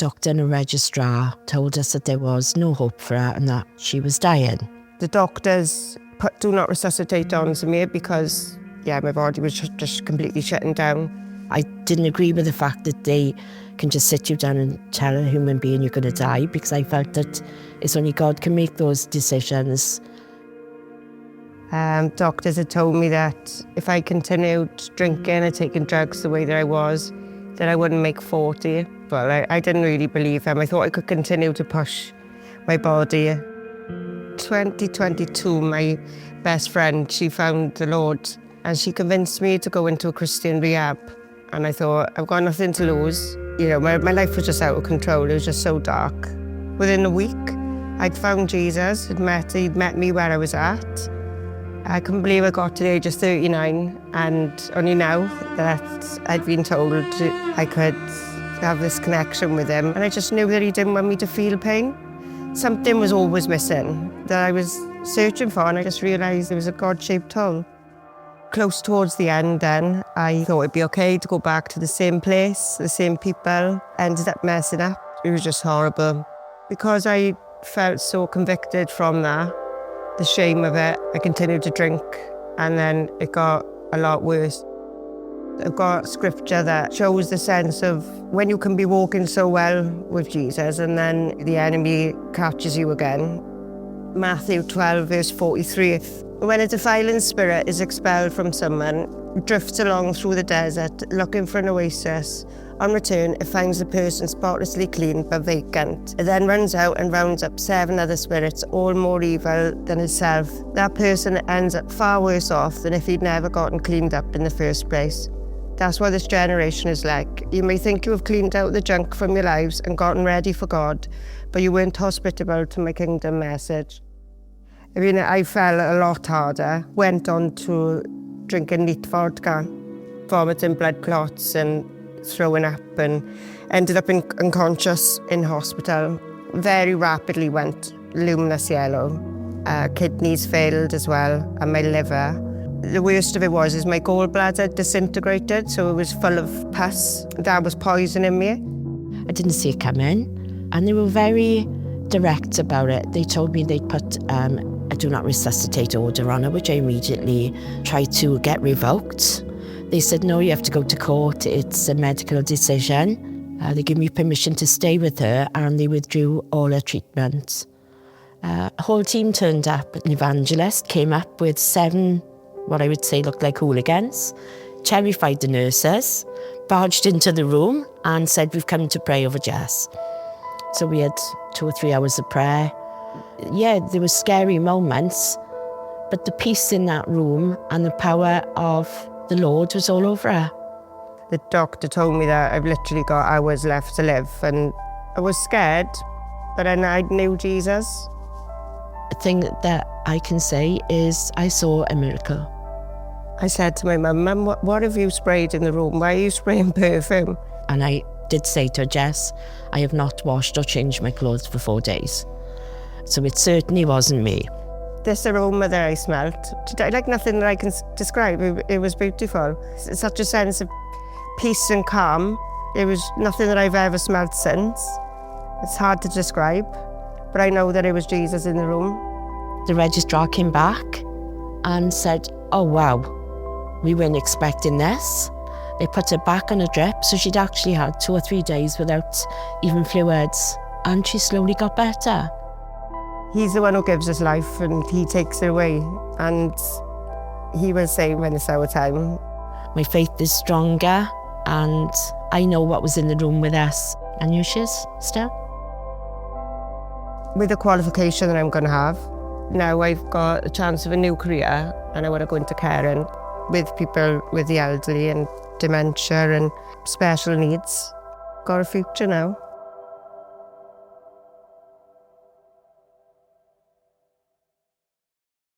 doctor and a registrar told us that there was no hope for her and that she was dying. The doctors put do not resuscitate onto me because, my body was just completely shutting down. I didn't agree with the fact that they can just sit you down and tell a human being you're going to die, because I felt that it's only God can make those decisions. Doctors had told me that if I continued drinking and taking drugs the way that I was, that I wouldn't make 40. But I didn't really believe them. I thought I could continue to push my body. 2022, my best friend, she found the Lord and she convinced me to go into a Christian rehab. And I thought, I've got nothing to lose. My life was just out of control. It was just so dark. Within a week, I'd found Jesus. He'd met me where I was at. I couldn't believe I got to the age of 39, and only now that I'd been told I could have this connection with him. And I just knew that he didn't want me to feel pain. Something was always missing that I was searching for, and I just realised it was a God-shaped hole. Close towards the end then, I thought it'd be okay to go back to the same place, the same people. Ended up messing up. It was just horrible. Because I felt so convicted from that, the shame of it, I continued to drink, and then it got a lot worse. I've got scripture that shows the sense of when you can be walking so well with Jesus and then the enemy catches you again. Matthew 12, verse 43. When a defiling spirit is expelled from someone, it drifts along through the desert looking for an oasis. On return, it finds the person spotlessly clean but vacant. It then runs out and rounds up 7 other spirits, all more evil than itself. That person ends up far worse off than if he'd never gotten cleaned up in the first place. That's what this generation is like. You may think you have cleaned out the junk from your lives and gotten ready for God, but you weren't hospitable to my kingdom message. I fell a lot harder, went on to drinking neat vodka, vomiting blood clots and throwing up, and ended up unconscious in hospital. Very rapidly went luminous yellow. Kidneys failed as well, and my liver. The worst of it is my gallbladder disintegrated, so it was full of pus. That was poisoning me. I didn't see it coming, and they were very direct about it. They told me they'd put a do not resuscitate order on her, which I immediately tried to get revoked. They said, no, you have to go to court. It's a medical decision. They gave me permission to stay with her, and they withdrew all her treatment. A whole team turned up. An evangelist came up with 7, what I would say looked like hooligans, terrified the nurses, barged into the room and said, we've come to pray over Jess. So we had 2 or 3 hours of prayer. Yeah, there were scary moments, but the peace in that room and the power of the Lord was all over her. The doctor told me that I've literally got hours left to live, and I was scared, but then I knew Jesus. The thing that I can say is I saw a miracle. I said to my mum, what have you sprayed in the room? Why are you spraying perfume? And I did say to her, Jess, I have not washed or changed my clothes for 4 days. So it certainly wasn't me. This aroma that I smelt, like nothing that I can describe. It was beautiful. It's such a sense of peace and calm. It was nothing that I've ever smelt since. It's hard to describe, but I know that it was Jesus in the room. The registrar came back and said, oh wow, we weren't expecting this. They put her back on a drip, so she'd actually had 2 or 3 days without even fluids, and she slowly got better. He's the one who gives us life, and he takes it away, and he will say when it's our time. My faith is stronger, and I know what was in the room with us. And you, Jess, still? With the qualification that I'm going to have, now I've got a chance of a new career, and I want to go into caring with people with the elderly and dementia and special needs. Got a future now.